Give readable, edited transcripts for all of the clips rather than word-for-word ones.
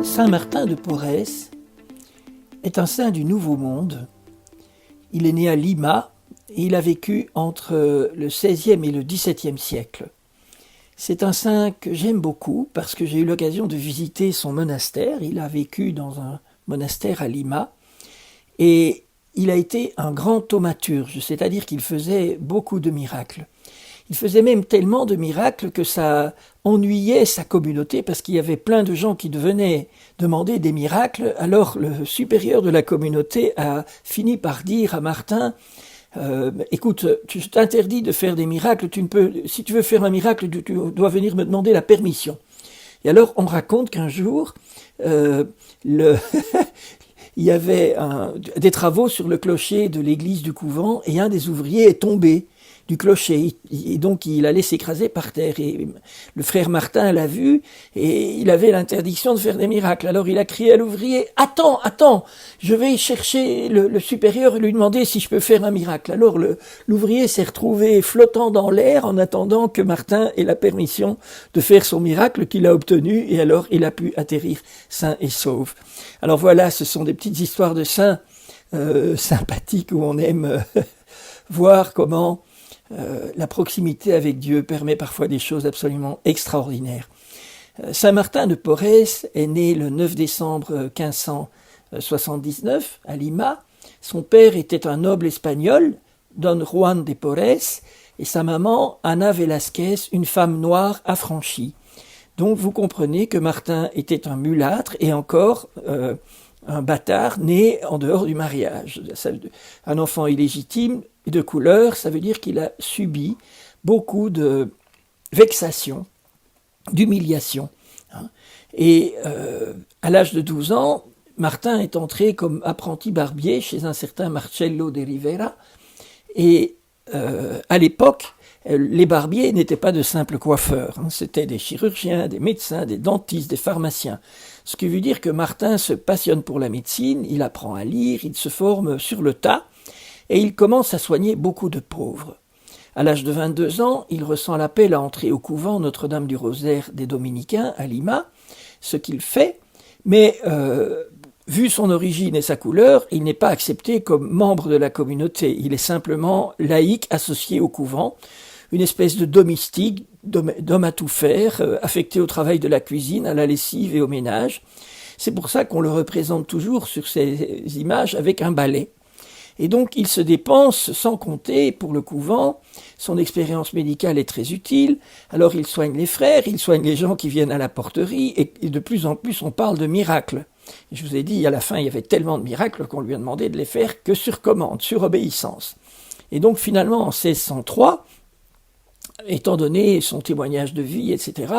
Saint Martin de Porres est un saint du Nouveau Monde. Il est né à Lima et il a vécu entre le XVIe et le XVIIe siècle. C'est un saint que j'aime beaucoup parce que j'ai eu l'occasion de visiter son monastère. Il a vécu dans un monastère à Lima et il a été un grand thaumaturge, c'est-à-dire qu'il faisait beaucoup de miracles. Il faisait même tellement de miracles que ça ennuyait sa communauté parce qu'il y avait plein de gens qui venaient demander des miracles. Alors le supérieur de la communauté a fini par dire à Martin écoute, je t'interdis de faire des miracles, si tu veux faire un miracle, tu dois venir me demander la permission. Et alors on raconte qu'un jour, il y avait des travaux sur le clocher de l'église du couvent et un des ouvriers est tombé du clocher, et donc il allait s'écraser par terre, et le frère Martin l'a vu, et il avait l'interdiction de faire des miracles. Alors il a crié à l'ouvrier, attends, je vais chercher le supérieur et lui demander si je peux faire un miracle. Alors l'ouvrier s'est retrouvé flottant dans l'air en attendant que Martin ait la permission de faire son miracle qu'il a obtenu, et alors il a pu atterrir sain et sauf. Alors voilà, ce sont des petites histoires de saints sympathiques où on aime voir comment la proximité avec Dieu permet parfois des choses absolument extraordinaires. Saint Martin de Porres est né le 9 décembre 1579 à Lima. Son père était un noble espagnol, Don Juan de Porres, et sa maman, Ana Velázquez, une femme noire affranchie. Donc vous comprenez que Martin était un mulâtre et encore un bâtard né en dehors du mariage. Un enfant illégitime de couleur, ça veut dire qu'il a subi beaucoup de vexations, d'humiliations. Et à l'âge de 12 ans, Martin est entré comme apprenti barbier chez un certain Marcello de Rivera. Et à l'époque, les barbiers n'étaient pas de simples coiffeurs. C'était des chirurgiens, des médecins, des dentistes, des pharmaciens. Ce qui veut dire que Martin se passionne pour la médecine, il apprend à lire, il se forme sur le tas, et il commence à soigner beaucoup de pauvres. À l'âge de 22 ans, il ressent l'appel à entrer au couvent Notre-Dame du Rosaire des Dominicains à Lima, ce qu'il fait, mais vu son origine et sa couleur, il n'est pas accepté comme membre de la communauté. Il est simplement laïc associé au couvent, une espèce de domestique, d'homme à tout faire, affecté au travail de la cuisine, à la lessive et au ménage. C'est pour ça qu'on le représente toujours sur ces images avec un balai. Et donc, il se dépense sans compter pour le couvent. Son expérience médicale est très utile. Alors, il soigne les frères, il soigne les gens qui viennent à la porterie, et de plus en plus, on parle de miracles. Je vous ai dit, à la fin, il y avait tellement de miracles qu'on lui a demandé de les faire que sur commande, sur obéissance. Et donc, finalement, en 1603, étant donné son témoignage de vie, etc.,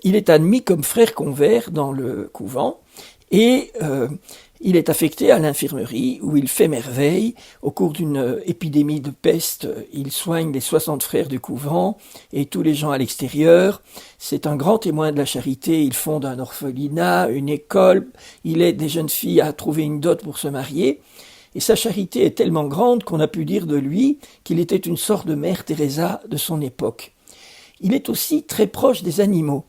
il est admis comme frère convers dans le couvent, et il est affecté à l'infirmerie où il fait merveille. Au cours d'une épidémie de peste, il soigne les 60 frères du couvent et tous les gens à l'extérieur. C'est un grand témoin de la charité. Il fonde un orphelinat, une école. Il aide des jeunes filles à trouver une dot pour se marier. Et sa charité est tellement grande qu'on a pu dire de lui qu'il était une sorte de mère Teresa de son époque. Il est aussi très proche des animaux.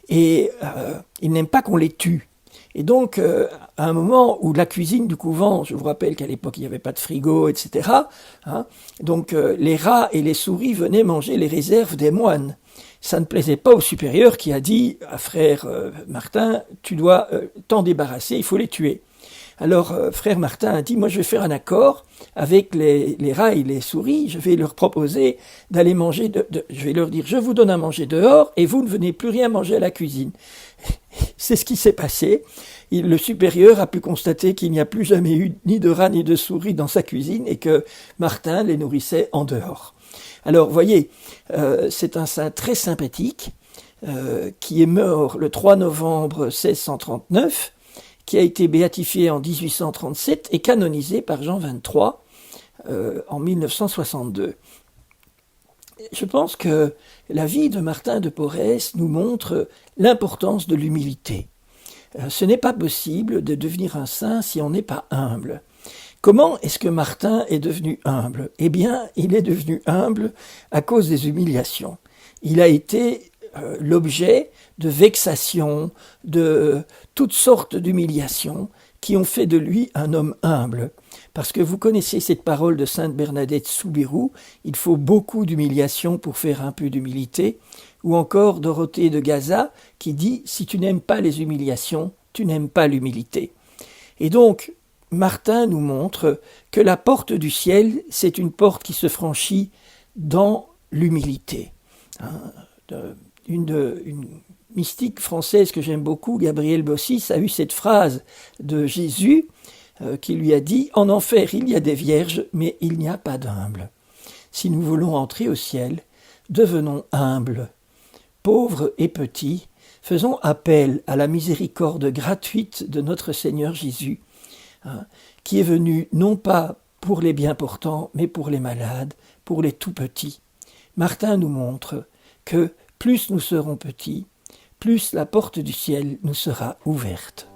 Et il n'aime pas qu'on les tue. Et donc, à un moment où la cuisine du couvent, je vous rappelle qu'à l'époque, il n'y avait pas de frigo, etc., donc les rats et les souris venaient manger les réserves des moines. Ça ne plaisait pas au supérieur qui a dit à frère Martin, tu dois t'en débarrasser, il faut les tuer. Alors, frère Martin a dit, moi je vais faire un accord avec les rats et les souris, je vais leur proposer d'aller manger, je vais leur dire, je vous donne à manger dehors et vous ne venez plus rien manger à la cuisine. C'est ce qui s'est passé. Le supérieur a pu constater qu'il n'y a plus jamais eu ni de rats ni de souris dans sa cuisine et que Martin les nourrissait en dehors. Alors, voyez, c'est un saint très sympathique qui est mort le 3 novembre 1639, qui a été béatifié en 1837 et canonisé par Jean XXIII en 1962. Je pense que la vie de Martin de Porres nous montre l'importance de l'humilité. Ce n'est pas possible de devenir un saint si on n'est pas humble. Comment est-ce que Martin est devenu humble? Eh bien, il est devenu humble à cause des humiliations. Il a été l'objet de vexations, de toutes sortes d'humiliations qui ont fait de lui un homme humble. Parce que vous connaissez cette parole de sainte Bernadette Soubirous, il faut beaucoup d'humiliation pour faire un peu d'humilité, ou encore Dorothée de Gaza qui dit « si tu n'aimes pas les humiliations, tu n'aimes pas l'humilité ». Et donc, Martin nous montre que la porte du ciel, c'est une porte qui se franchit dans l'humilité. Une mystique française que j'aime beaucoup, Gabrielle Bossis, a eu cette phrase de Jésus qui lui a dit « En enfer, il y a des vierges, mais il n'y a pas d'humbles. » Si nous voulons entrer au ciel, devenons humbles, pauvres et petits, faisons appel à la miséricorde gratuite de notre Seigneur Jésus, qui est venu non pas pour les bien portants, mais pour les malades, pour les tout petits. Martin nous montre que plus nous serons petits, plus la porte du ciel nous sera ouverte.